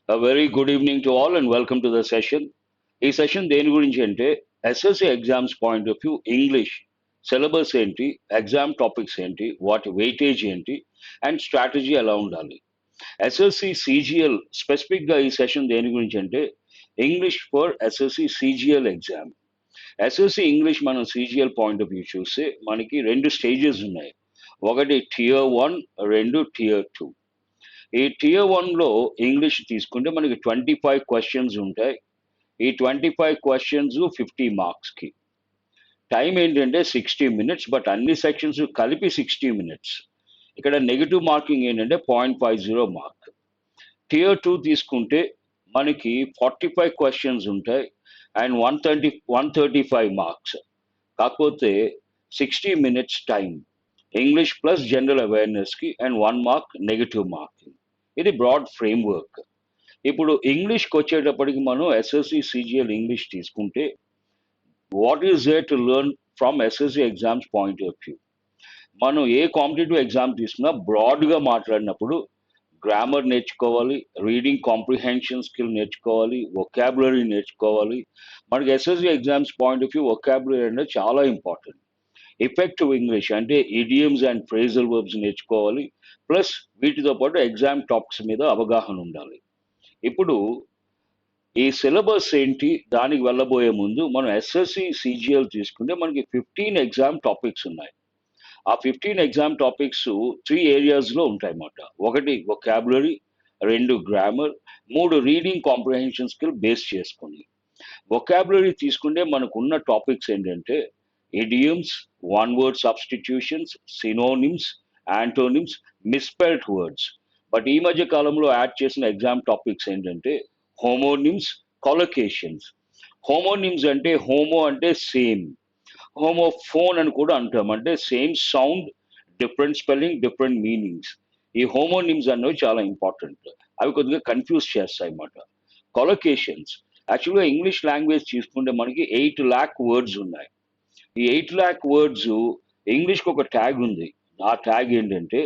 A very good evening to all and welcome to the session. ఈ session దేని గురించి అంటే SSC exams point of view English syllabus ఏంటి, exam topics ఏంటి, వాటి వెయిటేజ్ ఏంటి అండ్ స్ట్రాటజీ ఎలా ఉండాలి. ఎస్ఎస్సి సిజిఎల్ స్పెసిఫిక్గా ఈ సెషన్ దేని గురించి అంటే English for SSC CGL exam. SSC English మనం సిజిఎల్ పాయింట్ ఆఫ్ వ్యూ చూస్తే మనకి రెండు స్టేజెస్ ఉన్నాయి. ఒకటి టియర్ 1, రెండు టియర్ 2. ఈ టియర్ 1లో ఇంగ్లీష్ తీసుకుంటే మనకి 25 క్వశ్చన్స్ ఉంటాయి. ఈ 25 క్వశ్చన్స్ 50 మార్క్స్కి. టైం ఏంటంటే 60 మినిట్స్, బట్ అన్ని సెక్షన్స్ కలిపి 60 మినిట్స్. ఇక్కడ నెగిటివ్ మార్కింగ్ ఏంటంటే 0.50 మార్క్. టియర్ 2 తీసుకుంటే మనకి 45 క్వశ్చన్స్ ఉంటాయి అండ్ 135 మార్క్స్. కాకపోతే 60 minutes time, English plus general అవేర్నెస్కి అండ్ 1 మార్క్ నెగిటివ్ మార్కింగ్. ఇది బ్రాడ్ ఫ్రేమ్వర్క్. ఇప్పుడు ఇంగ్లీష్కి వచ్చేటప్పటికి మనం ఎస్ఎస్సి సిజిఎల్ ఇంగ్లీష్ తీసుకుంటే what is there to learn from SSC exams point of view. మనం ఏ కాంపిటేటివ్ ఎగ్జామ్ తీసుకున్నా బ్రాడ్గా మాట్లాడినప్పుడు గ్రామర్ నేర్చుకోవాలి, రీడింగ్ కాంప్రిహెన్షన్ స్కిల్ నేర్చుకోవాలి, వొకాబులరీ నేర్చుకోవాలి. మనకి SSC exams point of view vocabulary అనేది చాలా ఇంపార్టెంట్. ఎఫెక్టివ్ ఇంగ్లీష్ అంటే ఇడియమ్స్ అండ్ ఫ్రేజల్ వర్బ్స్ నేర్చుకోవాలి, ప్లస్ వీటితో పాటు ఎగ్జామ్ టాపిక్స్ మీద అవగాహన ఉండాలి. ఇప్పుడు ఈ సిలబస్ ఏంటి, దానికి వెళ్ళబోయే ముందు మనం ఎస్ఎస్సి సిజిఎల్ తీసుకుంటే మనకి 15 ఎగ్జామ్ టాపిక్స్ ఉన్నాయి. ఆ 15 ఎగ్జామ్ టాపిక్స్ 3 ఏరియాస్లో ఉంటాయి అన్నమాట. ఒకటి వొకాబులరీ, రెండు గ్రామర్, మూడు రీడింగ్ కాంప్రిహెన్షన్ స్కిల్ బేస్ చేసుకుని. వొకాబులరీ తీసుకుంటే మనకున్న టాపిక్స్ ఏంటంటే idioms, one word substitutions, synonyms, antonyms, misspelled words. But ఈ మధ్య కాలంలో యాడ్ చేసిన ఎగ్జామ్ టాపిక్స్ ఏంటంటే హోమోనిమ్స్, కొలొకేషన్స్. హోమోనిమ్స్ అంటే హోమో అంటే సేమ్, హోమోఫోన్ అని కూడా అంటాం, అంటే same sound, different spelling, different meanings. ఈ హోమోనిమ్స్ అనేవి చాలా ఇంపార్టెంట్. అవి కొద్దిగా కన్ఫ్యూజ్ చేస్తాయి అన్నమాట. కొలొకేషన్స్ యాక్చువల్గా ఇంగ్లీష్ లాంగ్వేజ్ తీసుకుంటే మనకి 8 lakh వర్డ్స్ ఉన్నాయి. ఈ 8 lakh వర్డ్స్ ఇంగ్లీష్కి ఒక ట్యాగ్ ఉంది. ఆ ట్యాగ్ ఏంటంటే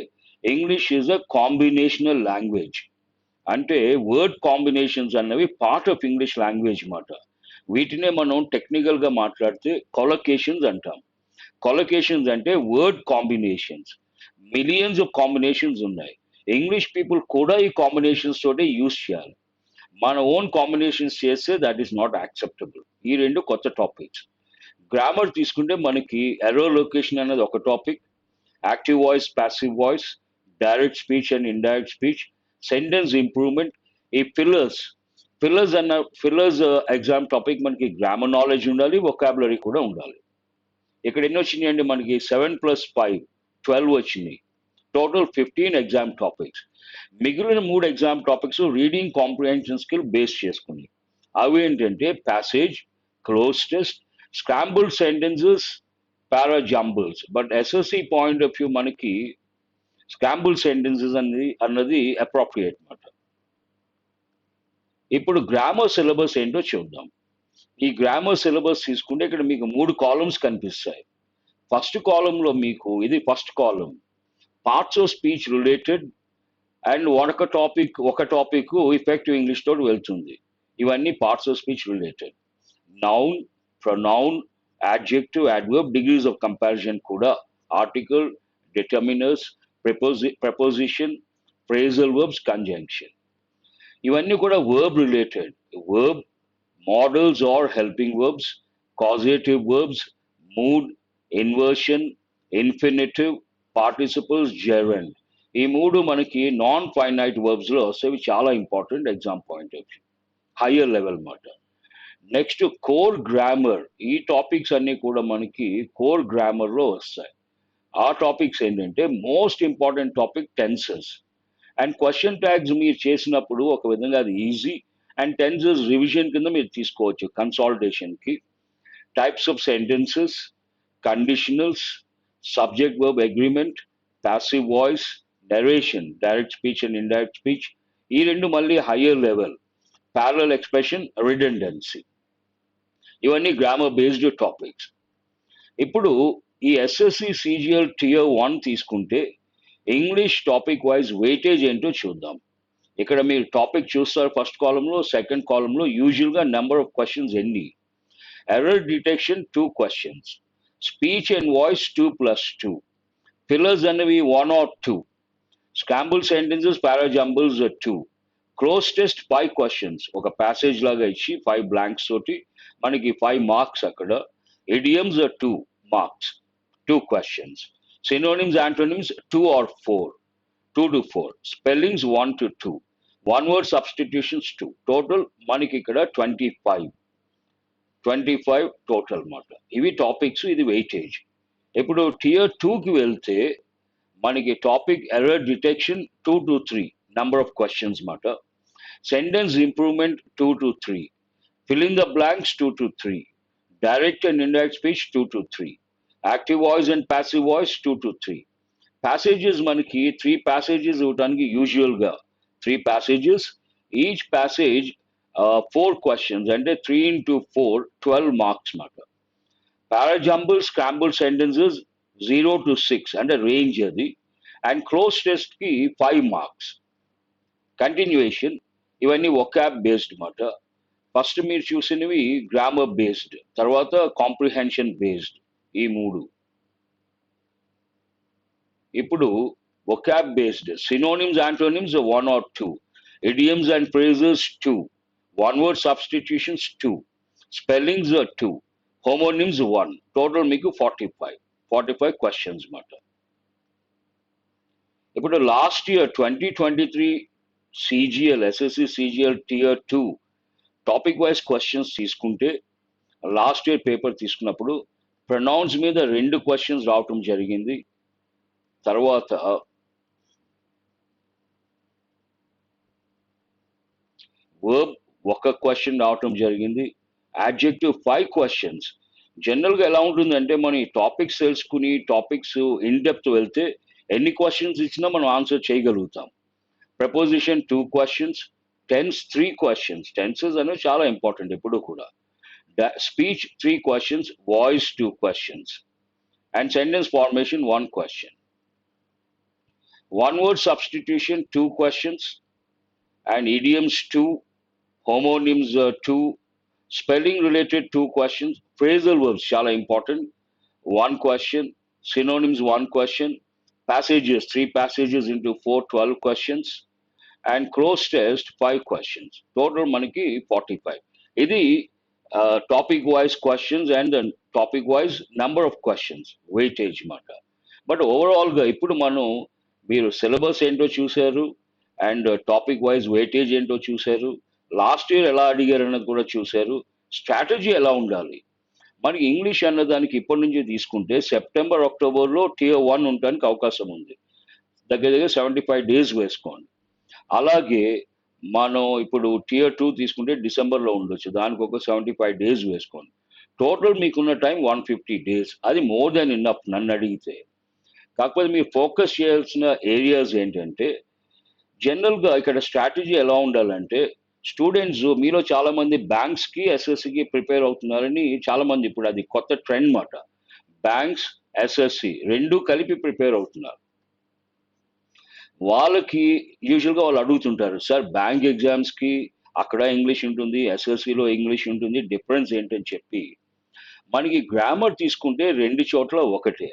English is a combinational language. అంటే వర్డ్ కాంబినేషన్స్ అన్నవి పార్ట్ ఆఫ్ ఇంగ్లీష్ లాంగ్వేజ్ అన్నమాట. వీటినే మనం టెక్నికల్గా మాట్లాడితే కొలొకేషన్స్ అంటాం. కొలొకేషన్స్ అంటే word combinations. Millions of combinations ఉన్నాయి. ఇంగ్లీష్ పీపుల్ కూడా ఈ కాంబినేషన్స్ తోటే యూస్ చేయాలి. మన ఓన్ కాంబినేషన్స్ చేస్తే దట్ ఈస్ నాట్ యాక్సెప్టబుల్. ఈ రెండు కొత్త టాపిక్స్. గ్రామర్ తీసుకుంటే మనకి ఎరో లొకేషన్ అనేది ఒక topic, active voice, passive voice, direct speech and indirect speech, sentence improvement. ఈ ఫిల్లర్స్ ఎగ్జామ్ టాపిక్ మనకి గ్రామర్ నాలెడ్జ్ ఉండాలి, వొకాబులరీ కూడా ఉండాలి. ఇక్కడ ఎన్ని వచ్చినాయండి మనకి 7 + 5 12 వచ్చినాయి. Total 15 exam topics. మిగిలిన 3 exam topics reading comprehension skill base చేసుకుని. అవి ఏంటంటే passage, cloze test, scrambled sentences, parajumbles. But SSC point of view మనకి స్క్రాంబుల్ సెంటెన్సెస్ అన్నది అప్రోప్రియేట్ అన్నమాట. ఇప్పుడు గ్రామర్ సిలబస్ ఏంటో చూద్దాం. ఈ గ్రామర్ సిలబస్ తీసుకుంటే ఇక్కడ మీకు 3 కాలమ్స్ కనిపిస్తాయి. ఫస్ట్ కాలంలో మీకు ఇది ఫస్ట్ కాలం, parts of speech related and ఒక టాపిక్ ఇఫెక్టివ్ ఇంగ్లీష్ తోటి వెళ్తుంది. ఇవన్నీ parts of speech related. Noun, pronoun, adjective, adverb, degrees of comparison కూడా, article, determiners, preposition, phrasal verbs, conjunction. ఇవన్నీ కూడా verb related. Verb, modals or helping verbs, causative verbs, mood, inversion, infinitive, participles, gerund. ఈ మూడు మనకి non finite వర్బ్స్లో వస్తాయి. చాలా important exam point of view, higher level మాట. Next core grammar. ఈ టాపిక్స్ అన్నీ కూడా మనకి కోర్ గ్రామర్లో వస్తాయి. ఆ టాపిక్స్ ఏంటంటే most important topic tenses. And question tags మీరు చేసినప్పుడు ఒక విధంగా అది ఈజీ అండ్ టెన్సెస్ రివిజన్ కింద మీరు తీసుకోవచ్చు కన్సాలిడేషన్కి. Types of sentences, conditionals, subject verb agreement, passive voice, narration, direct speech and indirect speech. ఈ రెండు మళ్ళీ higher level. Parallel expression, redundancy. ఇవన్నీ గ్రామర్ బేస్డ్ టాపిక్స్. ఇప్పుడు ఈ ఎస్ఎస్సి సిజిఎల్ టియర్ 1 తీసుకుంటే ఇంగ్లీష్ టాపిక్ వైజ్ వెయిటేజ్ ఏంటో చూద్దాం. ఇక్కడ మీరు టాపిక్ చూస్తారు ఫస్ట్ కాలంలో, సెకండ్ కాలంలో యూజువల్గా నెంబర్ ఆఫ్ క్వశ్చన్స్ ఎన్ని. Error detection 2 questions. Speech and voice 2 plus 2. Fillers అనేవి 1 or 2. Scramble sentences parajumbles 2. Cloze test 5 questions. ఒక ప్యాసేజ్ లాగా ఇచ్చి 5 blanks తోటి మనకి 5 మార్క్స్ అక్కడ. Idioms 2 marks, 2 questions. Synonyms, antonyms 2 or 4, 2 to 4. Spellings 1 to 2. One word substitutions 2. Total మనకి ఇక్కడ 25. 25 total మాట. ఇవి టాపిక్స్, ఇది వెయిటేజ్. ఇప్పుడు టియర్ 2కి వెళ్తే మనకి topic error detection 2 to 3 number of questions మాట. Sentence improvement 2 to 3. Fill in the blanks 2 to 3. Direct and indirect speech 2 to 3. Active voice and passive voice 2 to 3. Passages మనకి 3 passages ఇవ్వడానికి యూజువల్గా 3 passages, each passage 4 questions అంటే 3 into 4 12 marks మాట. Parajumble scramble sentences 0 to 6 అంటే range అది. And cloze test కి 5 marks. Continuation ఇవన్నీ vocab based మాట. ఫస్ట్ మీరు చూసినవి గ్రామర్ బేస్డ్, తర్వాత కాంప్రిహెన్షన్ బేస్డ్, ఈ 3. ఇప్పుడు vocab based, synonyms, antonyms 1 or 2. Idioms and phrases 2. One word substitutions 2. Spellings 2. Homonyms 1. Total మీకు 45 questions మాట. ఇప్పుడు last year 2023 CGL SSC CGL tier 2 topic wise questions తీసుకుంటే, లాస్ట్ ఇయర్ పేపర్ తీసుకున్నప్పుడు pronouns మీద 2 questions రావటం జరిగింది. తర్వాత వర్బ్ ఒక క్వశ్చన్ రావటం జరిగింది. Adjective 5 questions. జనరల్గా ఎలా ఉంటుందంటే మనం ఈ టాపిక్స్ తెలుసుకుని టాపిక్స్ ఇన్ డెప్త్ వెళ్తే ఎన్ని క్వశ్చన్స్ ఇచ్చినా మనం ఆన్సర్ చేయగలుగుతాం. Preposition 2 questions. Tense 3 questions. Tenses అనేవి చాలా ఇంపార్టెంట్ ఎప్పుడు కూడా. Speech 3 questions. Voice 2 questions. And sentence formation 1 question. One word substitution 2 questions. And idioms 2. Homonyms 2. Spelling related 2 questions. Phrasal verbs చాలా important. 1 question. Synonyms 1 question. Passages 3 passages into 4 12 questions. And close test 5 questions. Total మనకి 45. ఇది topic wise questions and topic wise number of questions weightage మాట. But ఓవరాల్గా ఇప్పుడు మనం మీరు syllabus ఏంటో చూశారు, అండ్ టాపిక్ వైజ్ వెయిటేజ్ ఏంటో చూశారు, లాస్ట్ ఇయర్ ఎలా అడిగారు అన్నది కూడా చూశారు. స్ట్రాటజీ ఎలా ఉండాలి మనకి ఇంగ్లీష్ అన్నదానికి ఇప్పటి నుంచి తీసుకుంటే సెప్టెంబర్ అక్టోబర్లో టియర్ 1 ఉండడానికి అవకాశం ఉంది. దగ్గర దగ్గర 75 days వేసుకోండి. అలాగే మనం ఇప్పుడు టియర్ 2 తీసుకుంటే డిసెంబర్లో ఉండొచ్చు, దానికి ఒక 75 days వేసుకోండి. టోటల్ మీకున్న టైం 150 days. అది మోర్ దెన్ ఇన్నఫ్ నన్ను అడిగితే. కాకపోతే మీరు ఫోకస్ చేయాల్సిన ఏరియాస్ ఏంటంటే, జనరల్గా ఇక్కడ స్ట్రాటజీ ఎలా ఉండాలంటే, స్టూడెంట్స్ మీలో చాలా మంది బ్యాంక్స్ కి ఎస్ఎస్సికి ప్రిపేర్ అవుతున్నారని చాలా మంది, ఇప్పుడు అది కొత్త ట్రెండ్ మాట. బ్యాంక్స్ ఎస్ఎస్సి 2 కలిపి ప్రిపేర్ అవుతున్నారు. వాళ్ళకి యూజువల్గా వాళ్ళు అడుగుతుంటారు, సార్ బ్యాంక్ ఎగ్జామ్స్ కి అక్కడ ఇంగ్లీష్ ఉంటుంది, ఎస్ఎస్సిలో ఇంగ్లీష్ ఉంటుంది, డిఫరెన్స్ ఏంటని చెప్పి. మనకి గ్రామర్ తీసుకుంటే 2 చోట్ల ఒకటే.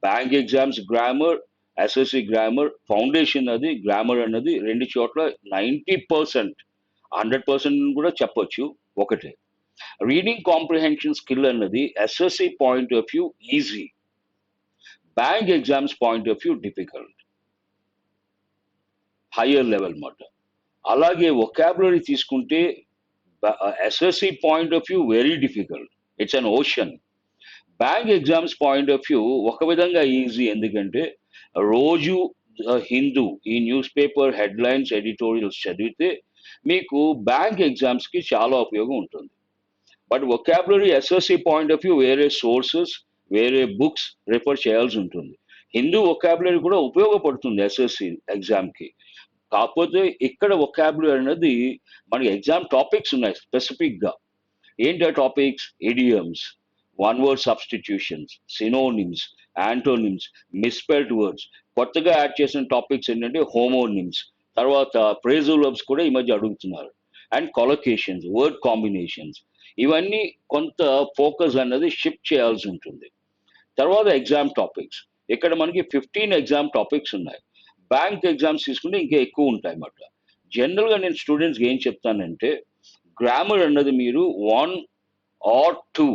Bank exams grammar, SSC grammar, foundation అది గ్రామర్ అన్నది 2 చోట్ల 90%, 100% కూడా చెప్పొచ్చు ఒకటే. రీడింగ్ కాంప్రిహెన్షన్ స్కిల్ అన్నది SSC point of view easy, bank exams point of view difficult, higher level మాట. అలాగే వొకాబులరీ తీసుకుంటే SSC point of view very difficult, it's an ocean. Bank exams point of view ఒక విధంగా easy, ఎందుకంటే రోజు హిందూ ఈ news paper headlines editorials చదివితే మీకు బ్యాంక్ ఎగ్జామ్స్కి చాలా ఉపయోగం ఉంటుంది. But vocabulary SSC point of view వేరే సోర్సెస్, వేరే బుక్స్ రిఫర్ చేయాల్సి ఉంటుంది. హిందూ వొకాబులరీ కూడా ఉపయోగపడుతుంది ఎస్ఎస్సి ఎగ్జామ్కి. కాకపోతే ఇక్కడ వొకాబులరీ అనేది మనకి ఎగ్జామ్ టాపిక్స్ ఉన్నాయి స్పెసిఫిక్గా. ఏంటి ఆ topics? Idioms, one word substitutions, synonyms, antonyms, misspelled words. కొత్తగా యాడ్ చేసిన టాపిక్స్ ఏంటంటే హోమోనిమ్స్, తర్వాత ప్రేజల్ వర్బ్స్ కూడా ఈ మధ్య అడుగుతున్నారు. అండ్ కొలొకేషన్స్, వర్డ్ కాంబినేషన్స్, ఇవన్నీ కొంత ఫోకస్ అన్నది షిఫ్ట్ చేయాల్సి ఉంటుంది. తర్వాత ఎగ్జామ్ టాపిక్స్. ఇక్కడ మనకి 15 ఎగ్జామ్ టాపిక్స్ ఉన్నాయి. బ్యాంక్ ఎగ్జామ్స్ తీసుకుంటే ఇంకా ఎక్కువ ఉంటాయి అన్నమాట. జనరల్గా నేను స్టూడెంట్స్కి ఏం చెప్తానంటే, గ్రామర్ అన్నది మీరు 1 or 2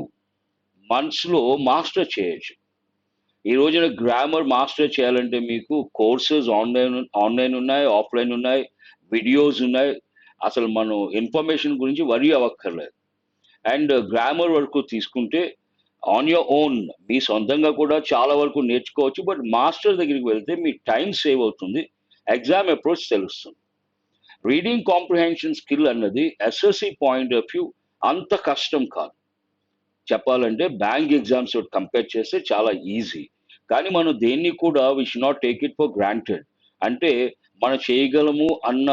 మంత్స్లో మాస్టర్ చేయొచ్చు. ఈ రోజున గ్రామర్ మాస్టర్ చేయాలంటే మీకు కోర్సెస్ ఆన్లైన్ ఉన్నాయి, ఆఫ్లైన్ ఉన్నాయి, వీడియోస్ ఉన్నాయి. అసలు మనం ఇన్ఫర్మేషన్ గురించి వరి అవ్వక్కర్లేదు. అండ్ గ్రామర్ వరకు తీసుకుంటే ఆన్ యువర్ ఓన్ మీ సొంతంగా కూడా చాలా వరకు నేర్చుకోవచ్చు. బట్ మాస్టర్ దగ్గరికి వెళ్తే మీ టైం సేవ్ అవుతుంది, ఎగ్జామ్ అప్రోచ్ తెలుస్తుంది. రీడింగ్ కాంప్రిహెన్షన్ స్కిల్ అన్నది ఎస్ఎస్సి పాయింట్ ఆఫ్ వ్యూ అంత కష్టం కాదు. చెప్పాలంటే బ్యాంక్ ఎగ్జామ్స్ కంపేర్ చేస్తే చాలా ఈజీ. కానీ మనం దేన్ని కూడా we should not take it for granted. అంటే మనం చేయగలము అన్న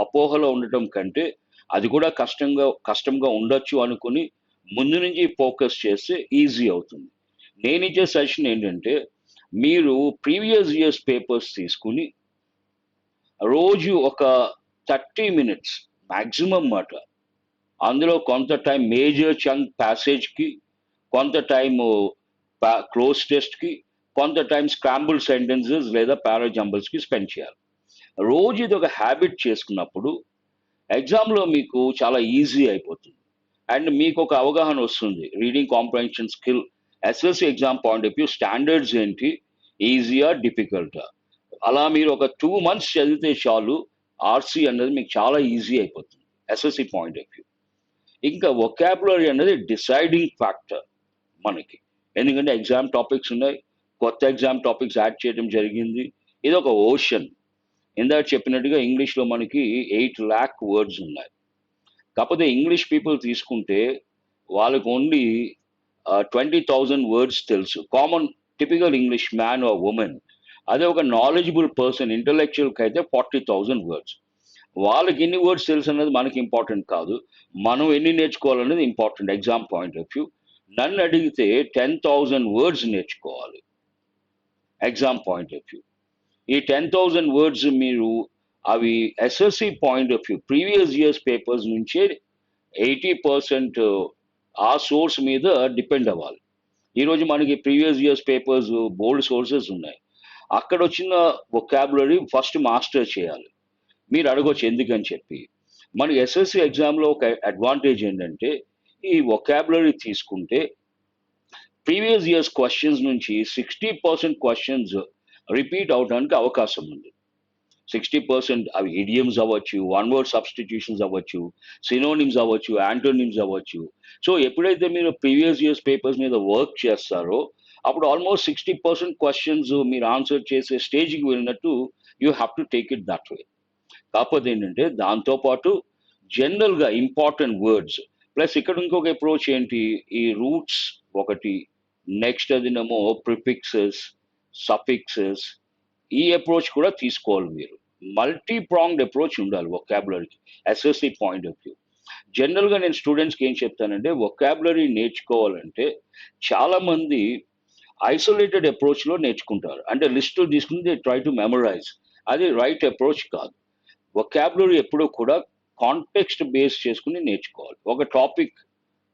అపోహలో ఉండటం కంటే అది కూడా కష్టంగా ఉండొచ్చు అనుకుని ముందు నుంచి ఫోకస్ చేస్తే ఈజీ అవుతుంది. నేను ఇచ్చే సజెషన్ ఏంటంటే, మీరు ప్రీవియస్ ఇయర్స్ పేపర్స్ తీసుకుని రోజు ఒక 30 minutes మ్యాక్సిమం మాట, అందులో కొంత టైం మేజర్ చంక్ ప్యాసేజ్కి, కొంత టైము క్లోజ్ టెస్ట్కి, కొంత టైం స్క్రాంబుల్ సెంటెన్సెస్ లేదా పారాజంబల్స్కి స్పెండ్ చేయాలి. రోజు ఇది ఒక హ్యాబిట్ చేసుకున్నప్పుడు ఎగ్జామ్లో మీకు చాలా ఈజీ అయిపోతుంది. అండ్ మీకు ఒక అవగాహన వస్తుంది reading comprehension skill SSC exam point of view standards ఏంటి, ఈజీయా డిఫికల్టా. అలా మీరు ఒక 2 months చదివితే చాలు, ఆర్సీ అన్నది మీకు చాలా ఈజీ అయిపోతుంది ఎస్ఎస్సి పాయింట్ ఆఫ్ వ్యూ. ఇంకా వొకాబులరీ అనేది డిసైడింగ్ ఫ్యాక్టర్ మనకి. ఎందుకంటే ఎగ్జామ్ టాపిక్స్ ఉన్నాయి, కొత్త ఎగ్జామ్ టాపిక్స్ యాడ్ చేయడం జరిగింది. ఇది ఒక ఓషన్. ఇందాక చెప్పినట్టుగా ఇంగ్లీష్లో మనకి 8 lakh వర్డ్స్ ఉన్నాయి. కాకపోతే ఇంగ్లీష్ పీపుల్ తీసుకుంటే వాళ్ళకు ఓన్లీ 20,000 వర్డ్స్ తెలుసు, common typical English man or women. అదే ఒక నాలెడ్జబుల్ పర్సన్ ఇంటలెక్చువల్కి అయితే 40,000 వర్డ్స్. వాళ్ళకి ఎన్ని వర్డ్స్ తెలుసు అన్నది మనకి ఇంపార్టెంట్ కాదు, మనం ఎన్ని నేర్చుకోవాలనేది important exam point of view. నన్ను అడిగితే 10,000 వర్డ్స్ నేర్చుకోవాలి ఎగ్జామ్ పాయింట్ ఆఫ్ వ్యూ. ఈ 10,000 వర్డ్స్ మీరు అవి SSC point of view previous years papers నుంచే 80% ఆ సోర్స్ మీద డిపెండ్ అవ్వాలి. ఈరోజు మనకి ప్రీవియస్ ఇయర్స్ పేపర్స్ బోల్డ్ సోర్సెస్ ఉన్నాయి, అక్కడ వచ్చిన వొకాబులరీ ఫస్ట్ మాస్టర్ చేయాలి. మీరు అడగొచ్చు ఎందుకని చెప్పి. మన ఎస్ఎస్సి ఎగ్జామ్లో ఒక అడ్వాంటేజ్ ఏంటంటే, ఈ వొకాబులరీ తీసుకుంటే ప్రీవియస్ ఇయర్స్ క్వశ్చన్స్ నుంచి 60% క్వశ్చన్స్ రిపీట్ అవడానికి అవకాశం ఉంది. 60% అవి ఇడియమ్స్ అవ్వచ్చు, వన్ వర్డ్ సబ్స్టిట్యూషన్స్ అవ్వచ్చు, సినోనిమ్స్ అవ్వచ్చు, యాంటోనిమ్స్ అవ్వచ్చు. సో ఎప్పుడైతే మీరు ప్రీవియస్ ఇయర్స్ పేపర్స్ మీద వర్క్ చేస్తారో అప్పుడు ఆల్మోస్ట్ 60% క్వశ్చన్స్ మీరు ఆన్సర్ చేసే స్టేజ్కి వెళ్ళినట్టు you have to take it that way. కాకపోతే ఏంటంటే దాంతోపాటు జనరల్గా ఇంపార్టెంట్ వర్డ్స్ ప్లస్ ఇక్కడ ఇంకొక అప్రోచ్ ఏంటి, ఈ రూట్స్ ఒకటి, నెక్స్ట్ అదినేమో ప్రిఫిక్సెస్, సఫిక్సెస్, ఈ అప్రోచ్ కూడా తీసుకోవాలి. మీరు మల్టీ ప్రాంగ్డ్ అప్రోచ్ ఉండాలి వొకాబులరీకి ఎస్ఎస్సి పాయింట్ ఆఫ్ వ్యూ. జనరల్గా నేను స్టూడెంట్స్కి ఏం చెప్తానంటే, వొకాబులరీ నేర్చుకోవాలంటే చాలామంది ఐసోలేటెడ్ అప్రోచ్లో నేర్చుకుంటారు. అంటే లిస్టులు తీసుకుని దే ట్రై టు మెమరైజ్. అది రైట్ అప్రోచ్ కాదు. వొకాబులరీ ఎప్పుడూ కూడా కాంటెక్స్ట్ బేస్ చేసుకుని నేర్చుకోవాలి. ఒక టాపిక్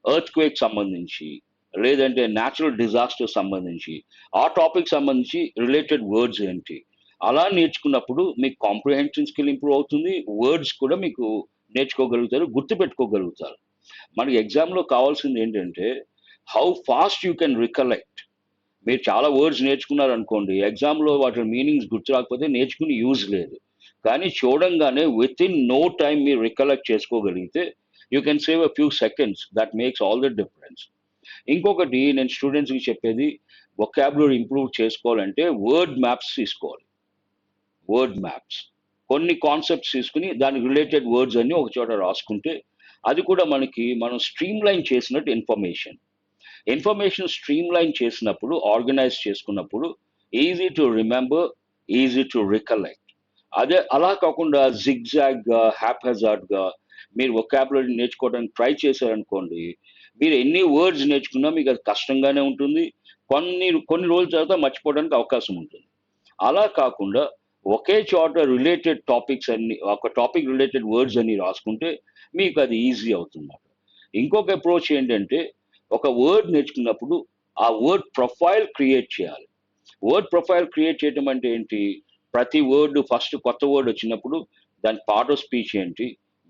ఎర్త్ క్వేక్ సంబంధించి, లేదంటే న్యాచురల్ డిజాస్టర్ సంబంధించి, ఆ టాపిక్ సంబంధించి రిలేటెడ్ వర్డ్స్ ఏంటి, అలా నేర్చుకున్నప్పుడు మీకు కాంప్రిహెన్షన్ స్కిల్ ఇంప్రూవ్ అవుతుంది, వర్డ్స్ కూడా మీకు నేర్చుకోగలుగుతారు, గుర్తుపెట్టుకోగలుగుతారు. మనకి ఎగ్జామ్లో కావాల్సింది ఏంటంటే how fast you can recollect. మీరు చాలా వర్డ్స్ నేర్చుకున్నారు అనుకోండి, ఎగ్జామ్లో వాటి మీనింగ్స్ గుర్తు రాకపోతే నేర్చుకుని యూజ్ లేదు. కానీ చూడంగానే విత్ ఇన్ నో టైం మీరు రికలెక్ట్ చేసుకోగలిగితే you can save a few seconds, that makes all the difference. ఇంకొకటి నేను స్టూడెంట్స్కి చెప్పేది, వొకాబులరీ ఇంప్రూవ్ చేసుకోవాలంటే వర్డ్ మ్యాప్స్ తీసుకోవాలి. వర్డ్ మ్యాప్స్ కొన్ని కాన్సెప్ట్స్ తీసుకుని దానికి రిలేటెడ్ వర్డ్స్ అన్ని ఒక చోట రాసుకుంటే అది కూడా మనం స్ట్రీమ్ లైన్ చేసినట్టు ఇన్ఫర్మేషన్ స్ట్రీమ్ లైన్ చేసినప్పుడు, ఆర్గనైజ్ చేసుకున్నప్పుడు easy to remember, easy to recollect. అదే అలా కాకుండా జిగ్జాగ్గా, హ్యాప్హెజార్డ్గా మీరు వొకాబులరీ నేర్చుకోవడానికి ట్రై చేశారనుకోండి, మీరు ఎన్ని వర్డ్స్ నేర్చుకున్నా మీకు అది కష్టంగానే ఉంటుంది, కొన్ని రోజుల తర్వాత మర్చిపోవడానికి అవకాశం ఉంటుంది. అలా కాకుండా ఒకే చోట రిలేటెడ్ టాపిక్స్ అన్ని, ఒక టాపిక్ రిలేటెడ్ వర్డ్స్ అన్ని రాసుకుంటే మీకు అది ఈజీ అవుతుందన్నమాట. ఇంకొక అప్రోచ్ ఏంటంటే, ఒక వర్డ్ నేర్చుకున్నప్పుడు ఆ వర్డ్ ప్రొఫైల్ క్రియేట్ చేయాలి. వర్డ్ ప్రొఫైల్ క్రియేట్ చేయడం అంటే ఏంటి? ప్రతి వర్డ్ ఫస్ట్ కొత్త వర్డ్ వచ్చినప్పుడు దాని పార్ట్ ఆఫ్ స్పీచ్ ఏంటి,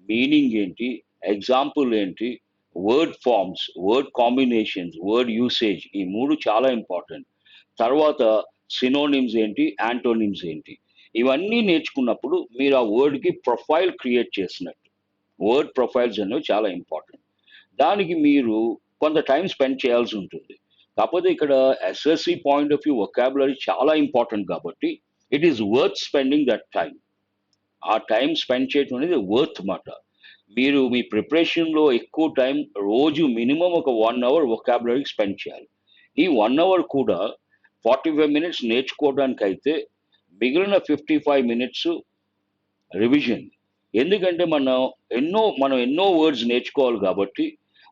మీనింగ్ ఏంటి, ఎగ్జాంపుల్ ఏంటి, word forms, word combinations, word usage, ఈ మూడు చాలా ఇంపార్టెంట్. తర్వాత సినోనిమ్స్ ఏంటి, యాంటోనిమ్స్ ఏంటి, ఇవన్నీ నేర్చుకున్నప్పుడు మీరు ఆ వర్డ్కి ప్రొఫైల్ క్రియేట్ చేసినట్టు. వర్డ్ ప్రొఫైల్స్ అనేవి చాలా ఇంపార్టెంట్. దానికి మీరు కొంత టైం స్పెండ్ చేయాల్సి ఉంటుంది. కాకపోతే ఇక్కడ SSC point of view vocabulary చాలా ఇంపార్టెంట్ కాబట్టి it is worth spending that time. ఆ టైం స్పెండ్ చేయడం అనేది వర్త్ మాట. మీరు మీ ప్రిపరేషన్లో ఎక్కువ టైం, రోజు మినిమం ఒక 1 అవర్ వొకాబులరీకి స్పెండ్ చేయాలి. ఈ 1 అవర్ కూడా 45 మినిట్స్ నేర్చుకోవడానికి అయితే మిగిలిన 55 మినిట్స్ రివిజన్. ఎందుకంటే మనం ఎన్నో వర్డ్స్ నేర్చుకోవాలి కాబట్టి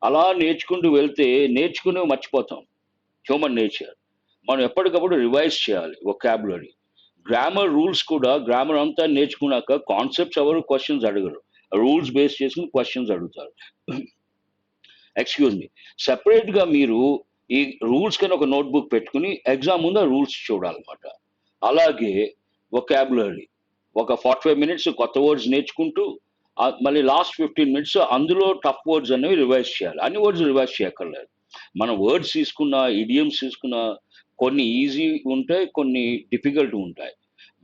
అలా నేర్చుకుంటూ వెళ్తే నేర్చుకునేవి మర్చిపోతాం. Human nature. మనం ఎప్పటికప్పుడు రివైజ్ చేయాలి వొకాబులరీ. గ్రామర్ రూల్స్ కూడా, గ్రామర్ అంతా నేర్చుకున్నాక కాన్సెప్ట్స్ ఎవరు క్వశ్చన్స్ అడగరు. రూల్స్ బేస్ చేసుకుని క్వశ్చన్స్ అడుగుతారు. Excuse me. సెపరేట్గా మీరు ఈ రూల్స్ కన్నా ఒక నోట్బుక్ పెట్టుకుని ఎగ్జామ్ ముందు ఆ రూల్స్ చూడాలన్నమాట. అలాగే వొకాబులరీ ఒక 45 మినిట్స్ కొత్త వర్డ్స్ నేర్చుకుంటూ మళ్ళీ లాస్ట్ 15 మినిట్స్ అందులో టఫ్ వర్డ్స్ అనేవి రివైజ్ చేయాలి. అన్ని వర్డ్స్ రివైజ్ చేయక్కర్లేదు. మన వర్డ్స్ తీసుకున్న, ఇడియమ్స్ తీసుకున్న, కొన్ని ఈజీ ఉంటాయి, కొన్ని డిఫికల్ట్ ఉంటాయి.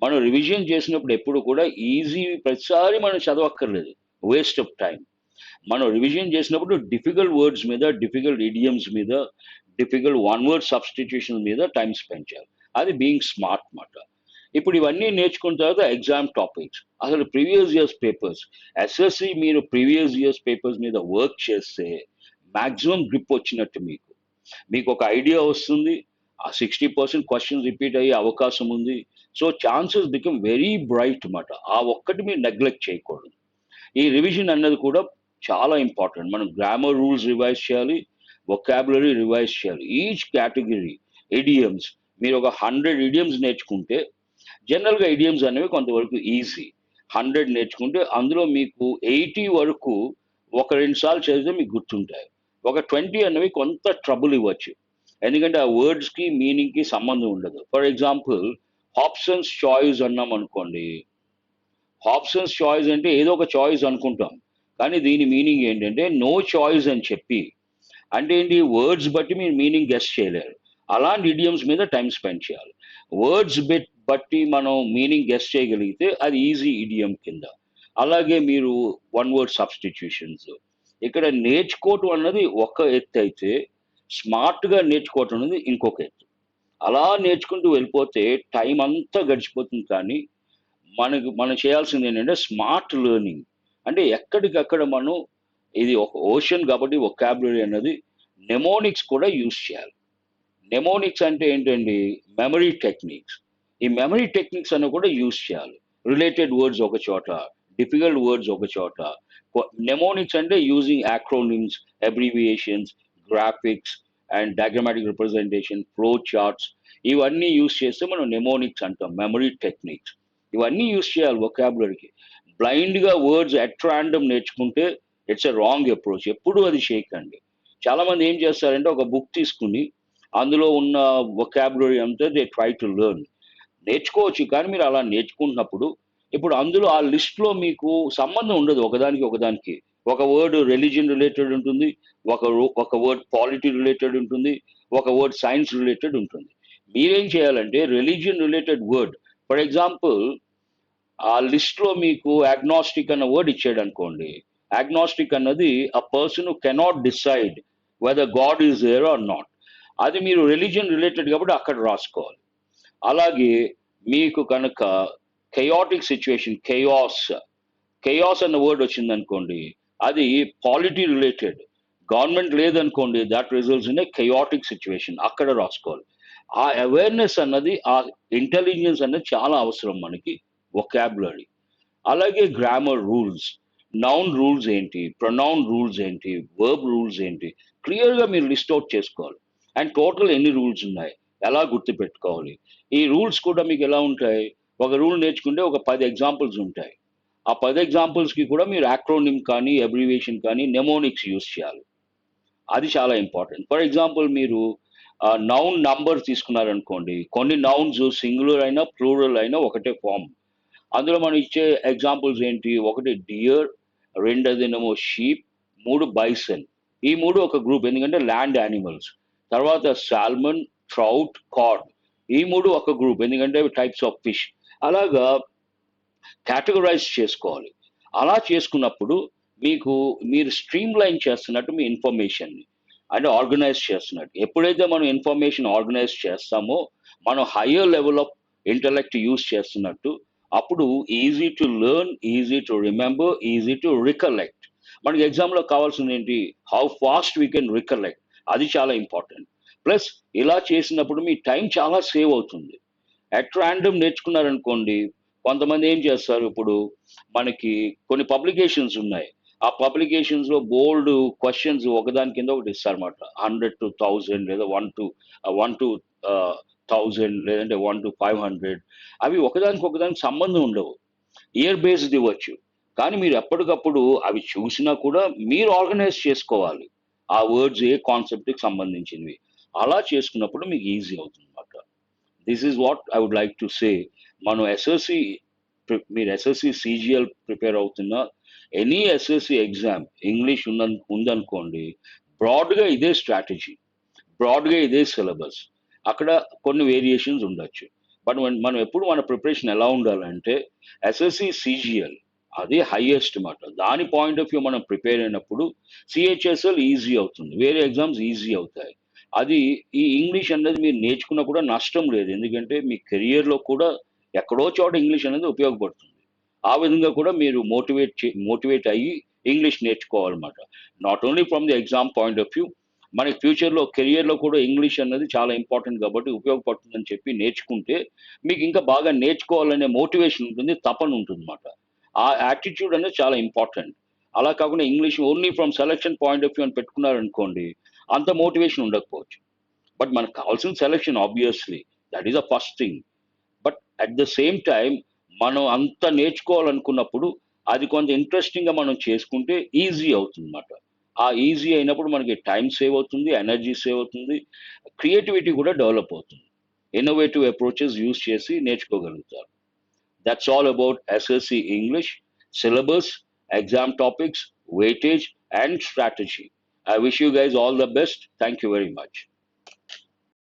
మనం రివిజన్ చేసినప్పుడు ఎప్పుడు కూడా ఈజీ ప్రతిసారి మనం చదవక్కర్లేదు, వేస్ట్ ఆఫ్ టైం. మనం రివిజన్ చేసినప్పుడు డిఫికల్ట్ వర్డ్స్ మీద, డిఫికల్ట్ ఇడియమ్స్ మీద, డిఫికల్ట్ వన్ వర్డ్ సబ్స్టిట్యూషన్ మీద టైం స్పెండ్ చేయాలి. అది బీయింగ్ స్మార్ట్ మాట. ఇప్పుడు ఇవన్నీ నేర్చుకున్న తర్వాత ఎగ్జామ్ టాపిక్స్, అసలు ప్రీవియస్ ఇయర్స్ పేపర్స్, ఎస్ఎస్సి మీరు ప్రీవియస్ ఇయర్స్ పేపర్స్ మీద వర్క్ చేస్తే మాక్సిమం గ్రిప్ వచ్చినట్టు. మీకు మీకు ఒక ఐడియా వస్తుంది. ఆ 60% క్వశ్చన్స్ రిపీట్ అయ్యే అవకాశం ఉంది. So chances become very bright అన్నమాట. ఆ ఒక్కటి మీరు నెగ్లెక్ట్ చేయకూడదు. ఈ రివిజన్ అన్నది కూడా చాలా ఇంపార్టెంట్. మనం గ్రామర్ రూల్స్ రివైజ్ చేయాలి, వొకాబులరీ రివైజ్ చేయాలి. ఈచ్ కేటగిరీ ఇడియమ్స్, మీరు ఒక 100 ఇడియమ్స్ నేర్చుకుంటే, జనరల్గా ఇడియమ్స్ అనేవి కొంతవరకు ఈజీ. 100 నేర్చుకుంటే అందులో మీకు 80 వరకు ఒక 2 సార్లు చదివితే మీకు గుర్తుంటాయి. ఒక 20 అనేవి కొంత ట్రబుల్ ఇవ్వచ్చు. ఎందుకంటే ఆ వర్డ్స్కి మీనింగ్కి సంబంధం ఉండదు. ఫర్ ఎగ్జాంపుల్, హాబ్సన్స్ చాయిస్ అన్నాం అనుకోండి. హాబ్సన్స్ చాయిస్ అంటే ఏదో ఒక చాయిస్ అనుకుంటాం, కానీ దీని మీనింగ్ ఏంటంటే నో చాయిస్ అని చెప్పి, అంటే ఏంటి, వర్డ్స్ బట్టి మీరు మీనింగ్ గెస్ చేయలేరు. అలాంటి ఇడియమ్స్ మీద టైం స్పెండ్ చేయాలి. వర్డ్స్ బట్టి మనం మీనింగ్ గెస్ చేయగలిగితే అది ఈజీ ఇడియం కింద. అలాగే మీరు వన్ వర్డ్ సబ్స్టిట్యూషన్స్, ఇక్కడ నేర్చుకోవటం అన్నది ఒక ఎత్తు అయితే, స్మార్ట్గా నేర్చుకోవటం అనేది ఇంకొక ఎత్తు. అలా నేర్చుకుంటూ వెళ్ళిపోతే టైం అంతా గడిచిపోతుంది. కానీ మనం చేయాల్సింది ఏంటంటే స్మార్ట్ లెర్నింగ్. అంటే ఎక్కడికక్కడ మనం, ఇది ఒక ఓషన్ కాబట్టి వొకాబులరీ అన్నది నెమోనిక్స్ కూడా యూజ్ చేయాలి. నెమోనిక్స్ అంటే ఏంటండి? Memory techniques. ఈ మెమరీ టెక్నిక్స్ అన్ని కూడా యూజ్ చేయాలి. రిలేటెడ్ వర్డ్స్ ఒక చోట, డిఫికల్ట్ వర్డ్స్ ఒక చోట. నెమోనిక్స్ అంటే using acronyms, abbreviations, graphics and diagrammatic representation, flow charts, ఇవన్నీ యూజ్ చేస్తే మనం నెమోనిక్స్ అంటాం, మెమరీ టెక్నిక్స్. ఇవన్నీ యూజ్ చేయాలి వొకాబులరీకి. బ్లైండ్గా వర్డ్స్ ఎట్ రాండమ్ నేర్చుకుంటే ఇట్స్ ఎ రాంగ్ అప్రోచ్. ఎప్పుడు అది చేయకండి. చాలా మంది ఏం చేస్తారంటే ఒక బుక్ తీసుకుని అందులో ఉన్న వొకాబులరీ అంతా దే ట్రై టు లెర్న్. నేర్చుకోవచ్చు, కానీ మీరు అలా నేర్చుకుంటున్నప్పుడు ఇప్పుడు అందులో ఆ లిస్ట్లో మీకు సంబంధం ఉండదు ఒకదానికి ఒకదానికి. ఒక వర్డ్ రిలీజియన్ రిలేటెడ్ ఉంటుంది, ఒక వర్డ్ పాలిటీ రిలేటెడ్ ఉంటుంది, ఒక వర్డ్ సైన్స్ రిలేటెడ్ ఉంటుంది. మీరేం చేయాలంటే religion related word, for example, ఆ లిస్ట్లో మీకు అగ్నాస్టిక్ అన్న వర్డ్ ఇచ్చాడు అనుకోండి. అగ్నాస్టిక్ అన్నది a person who cannot decide whether God is there or not. అది మీరు రిలీజియన్ రిలేటెడ్ కాబట్టి అక్కడ రాసుకోవాలి. అలాగే మీకు కనుక కెయాటిక్ సిచ్యువేషన్, కెయాస్ అన్న వర్డ్ వచ్చింది అనుకోండి, అది పాలిటీ రిలేటెడ్. గవర్నమెంట్ లేదనుకోండి, that results in a chaotic situation, అక్కడ రాసుకోవాలి. ఆ అవేర్నెస్ అన్నది, ఆ ఇంటెలిజెన్స్ అన్నది చాలా అవసరం మనకి వొకాబులరీ. అలాగే గ్రామర్ రూల్స్, నౌన్ రూల్స్ ఏంటి, ప్రొనౌన్ రూల్స్ ఏంటి, వర్బ్ రూల్స్ ఏంటి, క్లియర్గా మీరు లిస్ట్ అవుట్ చేసుకోవాలి. అండ్ టోటల్ ఎన్ని రూల్స్ ఉన్నాయి, ఎలా గుర్తుపెట్టుకోవాలి. ఈ రూల్స్ కూడా మీకు ఎలా ఉంటాయి, ఒక రూల్ నేర్చుకుంటే ఒక 10 ఎగ్జాంపుల్స్ ఉంటాయి. ఆ 10 ఎగ్జాంపుల్స్కి కూడా మీరు యాక్రోనిమ్ కానీ అబ్రివేషన్ కానీ నెమోనిక్స్ యూస్ చేయాలి. అది చాలా ఇంపార్టెంట్. ఫర్ ఎగ్జాంపుల్ మీరు నౌన్ నంబర్ తీసుకున్నారనుకోండి, కొన్ని నౌన్స్ సింగులర్ అయినా ప్లూరల్ అయినా ఒకటే ఫామ్. అందులో మనం ఇచ్చే ఎగ్జాంపుల్స్ ఏంటి? ఒకటి డియర్, రెండోదేమో షీప్, మూడు బైసన్. ఈ మూడు ఒక గ్రూప్, ఎందుకంటే ల్యాండ్ యానిమల్స్. తర్వాత సాల్మన్, ట్రౌట్, కార్డ్. ఈ మూడు ఒక గ్రూప్, ఎందుకంటే టైప్స్ ఆఫ్ ఫిష్. అలాగా కేటగరైజ్ చేసుకోవాలి. అలా చేసుకున్నప్పుడు మీకు మీరు స్ట్రీమ్ లైన్ చేస్తున్నట్టు మీ ఇన్ఫర్మేషన్ని, అంటే ఆర్గనైజ్ చేస్తున్నట్టు. ఎప్పుడైతే మనం ఇన్ఫర్మేషన్ ఆర్గనైజ్ చేస్తామో మనం higher level of intellect use చేస్తున్నట్టు. అప్పుడు easy to learn, easy to remember, easy to recollect. మనకి ఎగ్జామ్లో కావాల్సింది ఏంటి? How fast we can recollect. అది చాలా ఇంపార్టెంట్. ప్లస్ ఇలా చేసినప్పుడు మీ టైం చాలా సేవ్ అవుతుంది. అట్ ర్యాండమ్ నేర్చుకున్నారనుకోండి, కొంతమంది ఏం చేస్తారు, ఇప్పుడు మనకి కొన్ని పబ్లికేషన్స్ ఉన్నాయి. ఆ పబ్లికేషన్స్ లో బోల్డ్ క్వశ్చన్స్ ఒకదాని కింద ఒకటి ఇస్తారన్నమాట. 100 to 1000, లేదా 1 to 1000, లేదంటే 1 to 500. అవి ఒకదానికి సంబంధం ఉండవు. ఇయర్ బేస్డ్ ఇవ్వచ్చు. కానీ మీరు ఎప్పటికప్పుడు అవి చూసినా కూడా మీరు ఆర్గనైజ్ చేసుకోవాలి ఆ వర్డ్స్ ఏ కాన్సెప్ట్కి సంబంధించినవి. అలా చేసుకున్నప్పుడు మీకు ఈజీ అవుతుంది అన్నమాట. This is what I would like to say. మనం ఎస్ఎస్సి, మీరు ఎస్ఎస్సి సిజిఎల్ ప్రిపేర్ అవుతున్న ఎనీ ఎస్ఎస్సి ఎగ్జామ్ ఇంగ్లీష్ ఉందనుకోండి, బ్రాడ్గా ఇదే స్ట్రాటజీ, బ్రాడ్గా ఇదే సిలబస్. అక్కడ కొన్ని వేరియేషన్స్ ఉండొచ్చు. బట్ మనం ఎప్పుడు మన ప్రిపరేషన్ ఎలా ఉండాలంటే ఎస్ఎస్సి సిజిఎల్ అది హైయెస్ట్ మాట. దాని పాయింట్ ఆఫ్ వ్యూ మనం ప్రిపేర్ అయినప్పుడు సిహెచ్ఎస్ఎల్ ఈజీ అవుతుంది, వేరే ఎగ్జామ్స్ ఈజీ అవుతాయి. అది ఈ ఇంగ్లీష్ అనేది మీరు నేర్చుకున్నా కూడా నష్టం లేదు, ఎందుకంటే మీ కెరియర్లో కూడా ఎక్కడో చోట ఇంగ్లీష్ అనేది ఉపయోగపడుతుంది. ఆ విధంగా కూడా మీరు మోటివేట్ అయ్యి ఇంగ్లీష్ నేర్చుకోవాలన్నమాట. Not only from the exam point of view, మనకి ఫ్యూచర్లో కెరియర్లో కూడా ఇంగ్లీష్ అనేది చాలా ఇంపార్టెంట్ కాబట్టి ఉపయోగపడుతుందని చెప్పి నేర్చుకుంటే మీకు ఇంకా బాగా నేర్చుకోవాలనే మోటివేషన్ ఉంటుంది, తపన ఉంటుంది అన్నమాట. ఆ యాటిట్యూడ్ అనేది చాలా ఇంపార్టెంట్. అలా కాకుండా English only from selection point of view అని పెట్టుకున్నారనుకోండి, అంత మోటివేషన్ ఉండకపోవచ్చు. బట్ మనకు కావాల్సిన selection obviously, that is the first thing. But at the same time మనం అంత నేర్చుకోవాలనుకున్నప్పుడు అది కొంత ఇంట్రెస్టింగ్గా మనం చేసుకుంటే ఈజీ అవుతుంది అన్నమాట. ఆ ఈజీ అయినప్పుడు మనకి టైం సేవ్ అవుతుంది, ఎనర్జీ సేవ్ అవుతుంది, క్రియేటివిటీ కూడా డెవలప్ అవుతుంది. ఇన్నోవేటివ్ అప్రోచెస్ యూస్ చేసి నేర్చుకోగలుగుతారు. That's all about SSC English, syllabus, exam topics, weightage, and strategy. I wish you guys all the best. Thank you very much.